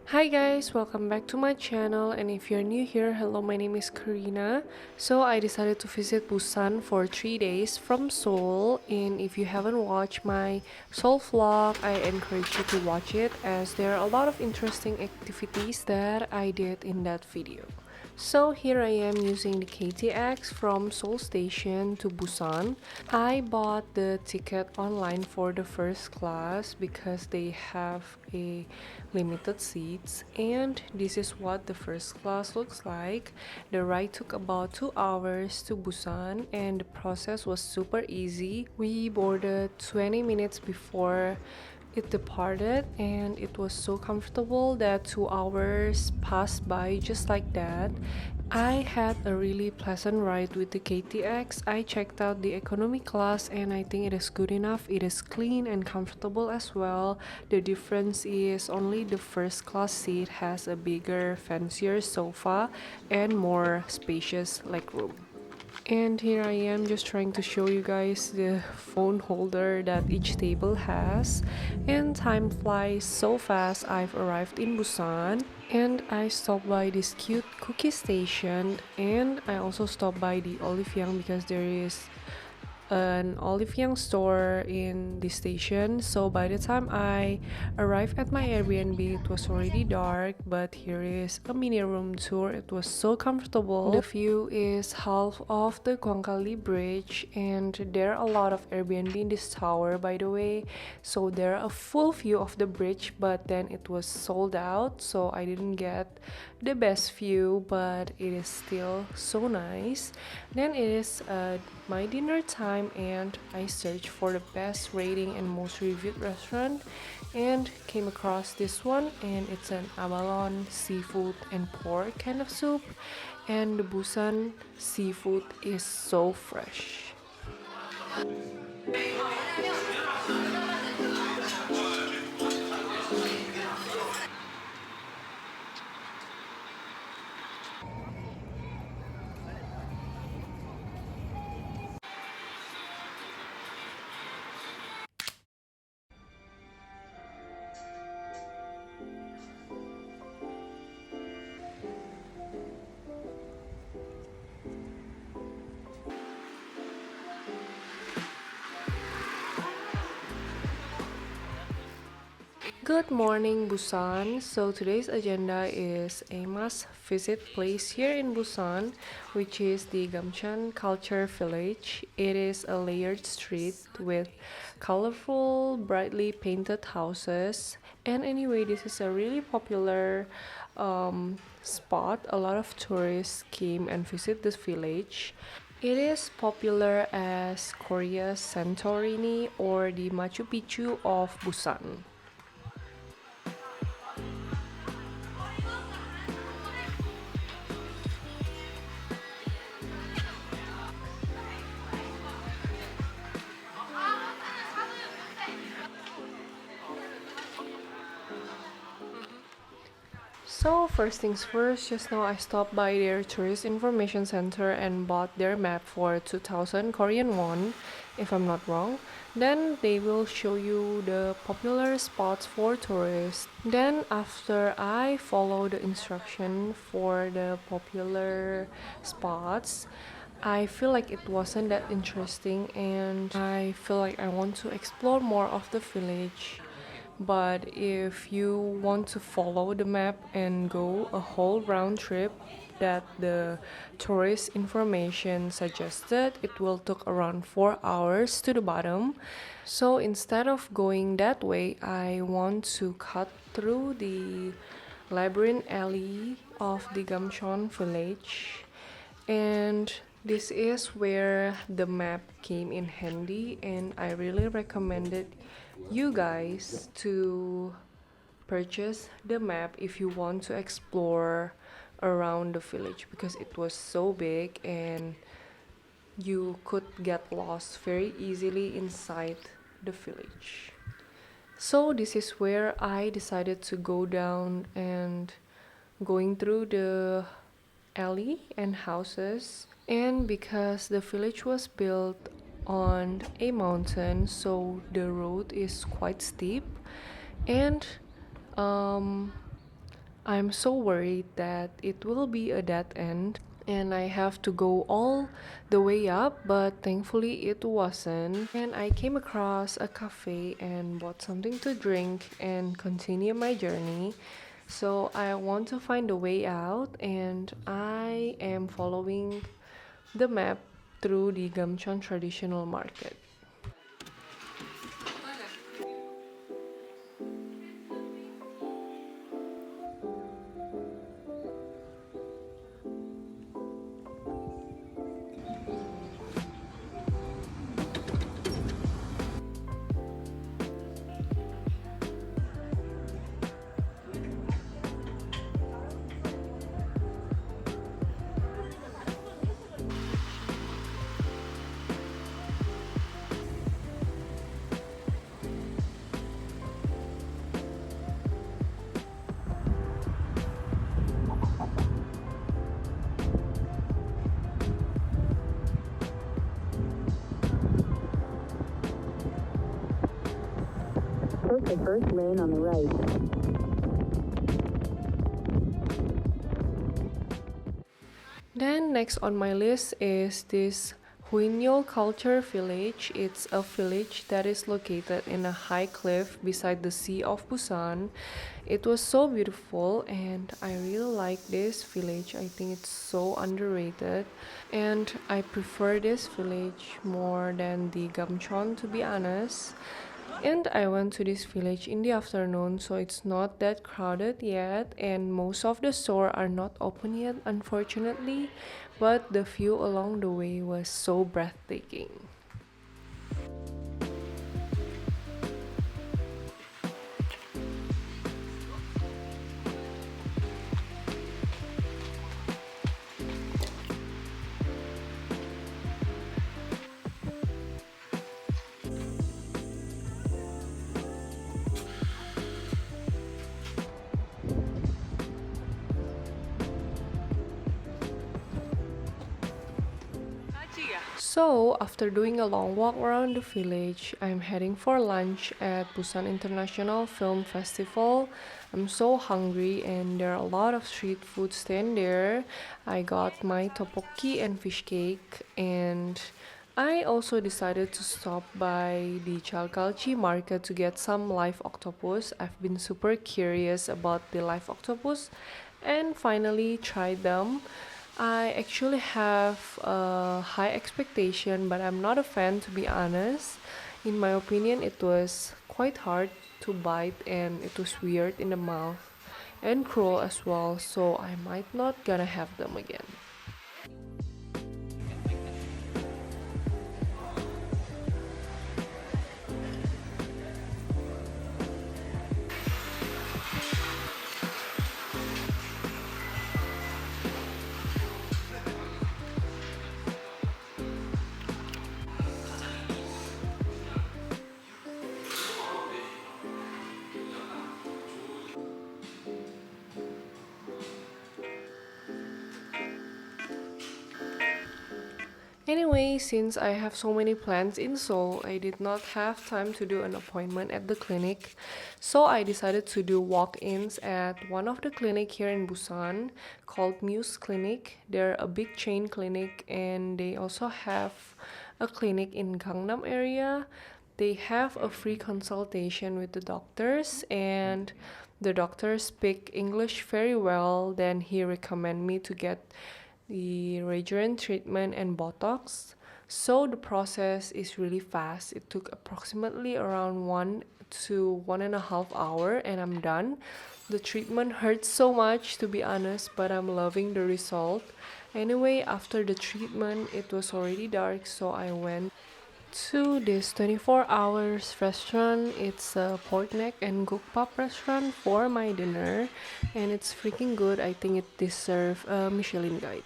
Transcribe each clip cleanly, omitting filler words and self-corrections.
Hi guys, welcome back to my channel, and if you're new here, hello, my name is Karina. So I decided to visit Busan for 3 days from Seoul, and if you haven't watched my Seoul vlog, I encourage you to watch it as there are a lot of interesting activities that I did in that video. So here I am using the KTX from Seoul Station to Busan. I bought the ticket online for the first class because they have a limited seats, and this is what the first class looks like. The ride took about 2 hours to Busan and the process was super easy. We boarded 20 minutes before it departed, and it was so comfortable that 2 hours passed by just like that. I had a really pleasant ride with the KTX. I checked out the economy class and I think it is good enough. It is clean and comfortable as well. The difference is only the first class seat has a bigger, fancier sofa and more spacious legroom. And here I am just trying to show you guys the phone holder that each table has. And time flies so fast. I've arrived in Busan and I stopped by this cute cookie station, and I also stopped by the Olive Young because there is an Olive Young store in the station. So by the time I arrived at my Airbnb, it was already dark, but here is a mini room tour. It was so comfortable. The view is half of the Gwanggali Bridge, and there are a lot of Airbnb in this tower, by the way. So there are a full view of the bridge, but then it was sold out, so I didn't get the best view, but it is still so nice. Then it is my dinner time, and I searched for the best rating and most reviewed restaurant and came across this one, and it's an abalone seafood and pork kind of soup, and the Busan seafood is so fresh. Good morning, Busan. So today's agenda is a must visit place here in Busan, which is the Gamcheon Culture Village. It is a layered street with colorful, brightly painted houses. And anyway, this is a really popular spot. A lot of tourists came and visit this village. It is popular as Korea's Santorini or the Machu Picchu of Busan. So first things first, just now I stopped by their tourist information center and bought their map for 2000 Korean won, if I'm not wrong. Then they will show you the popular spots for tourists. Then after I follow the instruction for the popular spots, I feel like it wasn't that interesting, and I feel like I want to explore more of the village. But if you want to follow the map and go a whole round trip that the tourist information suggested, it will take around 4 hours to the bottom. So instead of going that way, I want to cut through the labyrinth alley of the Gamcheon village, and this is where the map came in handy, and I really recommended you guys to purchase the map if you want to explore around the village because it was so big and you could get lost very easily inside the village. So this is where I decided to go down and going through the alley and houses. And because the village was built on a mountain, so the road is quite steep, and um, I'm so worried that it will be a dead end and I have to go all the way up, but thankfully it wasn't. And I came across a cafe and bought something to drink and continue my journey. So I want to find a way out, and I am following the map through the Gamcheon traditional market. Take the first lane on the right. Then next on my list is this Huinnyeoul Culture Village. It's a village that is located in a high cliff beside the sea of Busan. It was so beautiful and I really like this village. I think it's so underrated and I prefer this village more than the Gamcheon, to be honest. And I went to this village in the afternoon, so it's not that crowded yet, and most of the stores are not open yet, unfortunately. But the view along the way was so breathtaking. So, after doing a long walk around the village, I'm heading for lunch at Busan International Film Festival. I'm so hungry and there are a lot of street food stand there. I got my tteokbokki and fish cake, and I also decided to stop by the Chalkalchi market to get some live octopus. I've been super curious about the live octopus and finally tried them. I actually have a high expectation, but I'm not a fan, to be honest. In my opinion, it was quite hard to bite and it was weird in the mouth and cruel as well, so I might not gonna have them again. Anyway, since I have so many plans in Seoul, I did not have time to do an appointment at the clinic. So I decided to do walk-ins at one of the clinic here in Busan called Muse Clinic. They're a big chain clinic and they also have a clinic in Gangnam area. They have a free consultation with the doctors and the doctors speak English very well. Then he recommend me to get the Radiant treatment and Botox. So the process is really fast. It took approximately around 1 to 1.5 hours and I'm done. The treatment hurts so much, to be honest, but I'm loving the result. Anyway, after the treatment, it was already dark, so I went to this 24 hours restaurant. It's a pork neck and gukbap restaurant for my dinner and it's freaking good. I think it deserves a Michelin guide.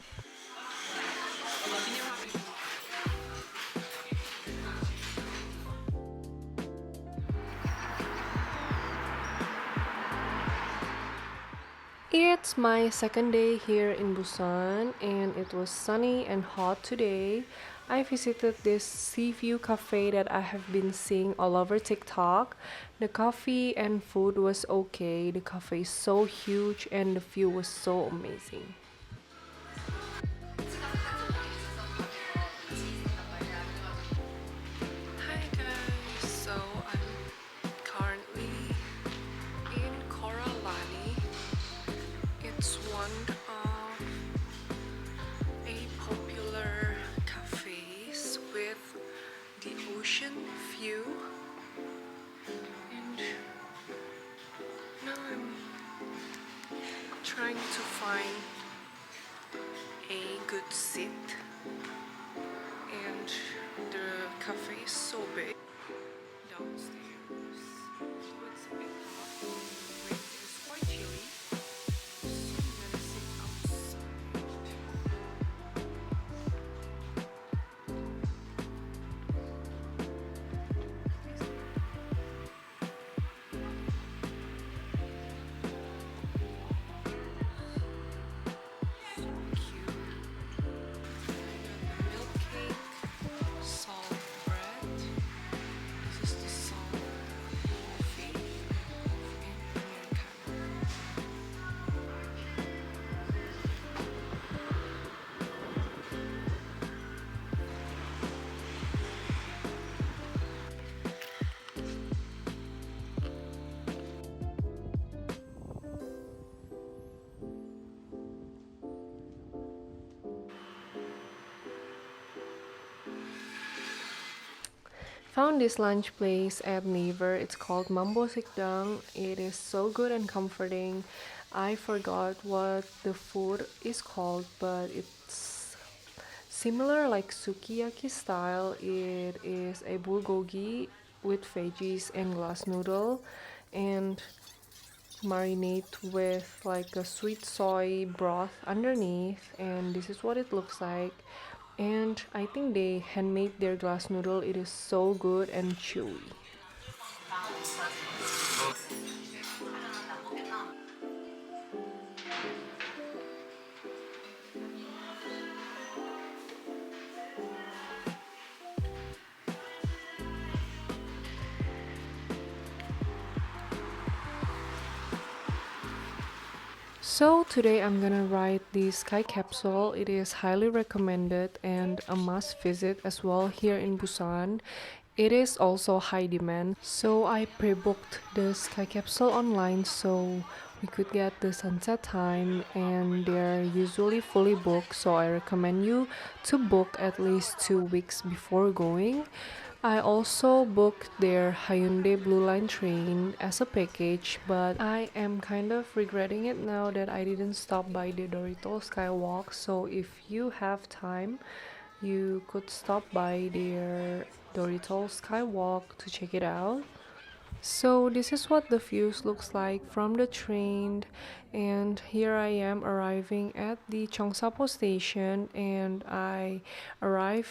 It's my second day here in Busan and it was sunny and hot today. I visited this sea view cafe that I have been seeing all over TikTok. The coffee and food was okay. The cafe is so huge and the view was so amazing. Hi guys, so I'm currently in Koralani. It's one of a popular cafes with the ocean view, and now I'm trying to find a good seat, and the cafe is so big downstairs, so it's a bit hot. The wind is quite chilly, so I'm gonna sit outside. So cute. Milk cake, salt bread. This is the salt coffee in Americano. Found this lunch place at Naver. It's called Mambo Sikdang. It is so good and comforting. I forgot what the food is called, but it's similar like sukiyaki style. It is a bulgogi with veggies and glass noodle and marinate with like a sweet soy broth underneath, and this is what it looks like. And I think they handmade their glass noodle. It is so good and chewy. So today I'm gonna ride the sky capsule. It is highly recommended and a must visit as well here in Busan. It is also high demand. So I pre-booked the sky capsule online so we could get the sunset time, and they're usually fully booked, so I recommend you to book at least 2 weeks before going. I also booked their Haeundae Blue Line train as a package, but I am kind of regretting it now that I didn't stop by the Dorito Skywalk. So if you have time, you could stop by their Dorito Skywalk to check it out. So this is what the views looks like from the train, and here I am arriving at the cheongsapo station, and I arrived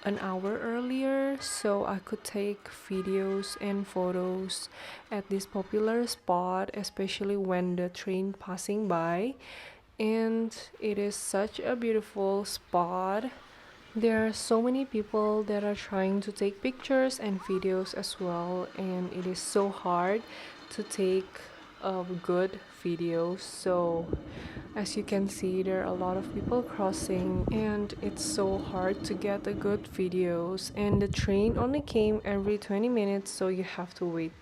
an hour earlier so I could take videos and photos at this popular spot, especially when the train passing by. And it is such a beautiful spot. There are so many people that are trying to take pictures and videos as well, and it is so hard to take good videos. So as you can see, there are a lot of people crossing, and it's so hard to get the good videos. And the train only came every 20 minutes, so you have to wait.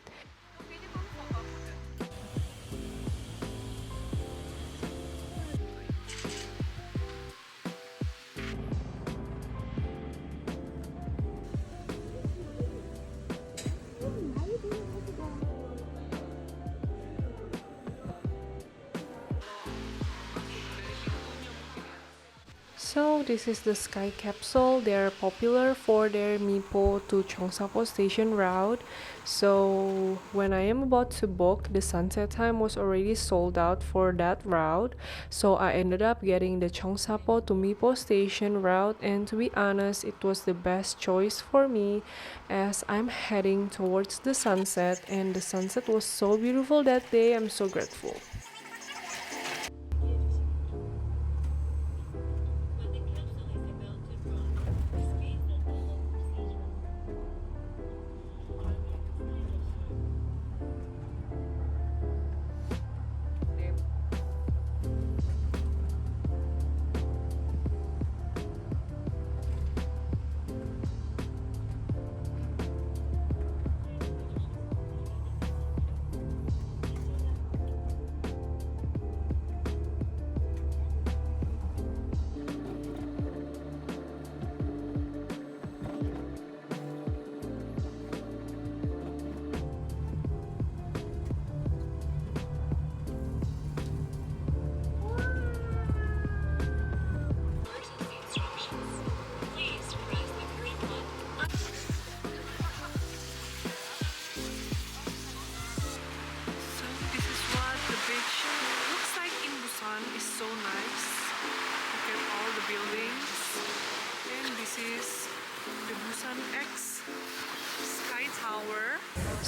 So this is the Sky Capsule. They're popular for their Mipo to Cheongsapo station route. So when I am about to book, the sunset time was already sold out for that route. So I ended up getting the Cheongsapo to Mipo station route, and to be honest, it was the best choice for me as I'm heading towards the sunset, and the sunset was so beautiful that day. I'm so grateful.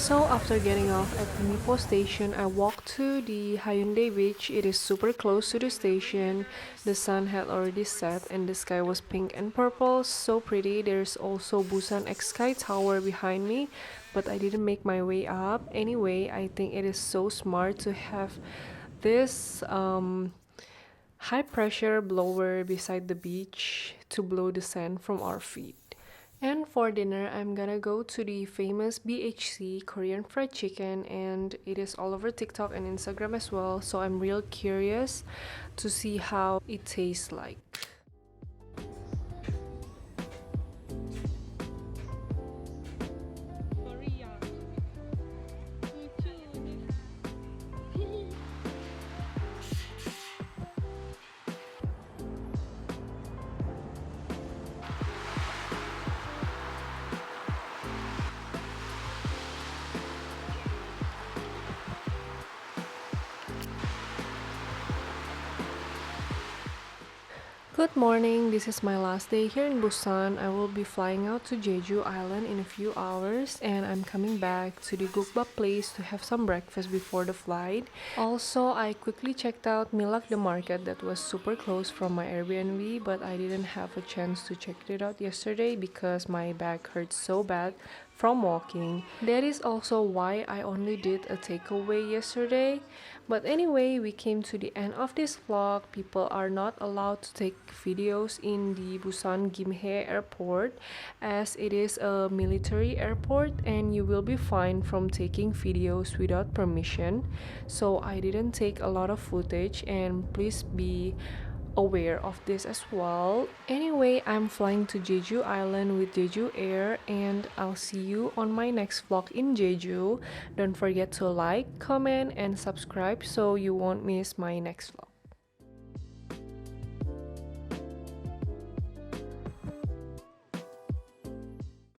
So after getting off at Huinnyeoul station, I walked to the Haeundae beach. It is super close to the station. The sun had already set and the sky was pink and purple, so pretty. There's also Busan X Sky Tower behind me, but I didn't make my way up. Anyway, I think it is so smart to have this high pressure blower beside the beach to blow the sand from our feet. And for dinner, I'm gonna go to the famous BHC Korean fried chicken, and it is all over TikTok and Instagram as well. So I'm real curious to see how it tastes like. Good morning, this is my last day here in Busan. I will be flying out to Jeju Island in a few hours and I'm coming back to the gukbap place to have some breakfast before the flight. Also, I quickly checked out Milak the market that was super close from my Airbnb, but I didn't have a chance to check it out yesterday because my back hurts so bad from walking. That is also why I only did a takeaway yesterday. But anyway, we came to the end of this vlog. People are not allowed to take videos in the Busan Gimhae airport as it is a military airport and you will be fined from taking videos without permission. So I didn't take a lot of footage and please be aware of this as well. Anyway, I'm flying to Jeju Island with Jeju Air and I'll see you on my next vlog in Jeju. Don't forget to like, comment and subscribe so you won't miss my next vlog.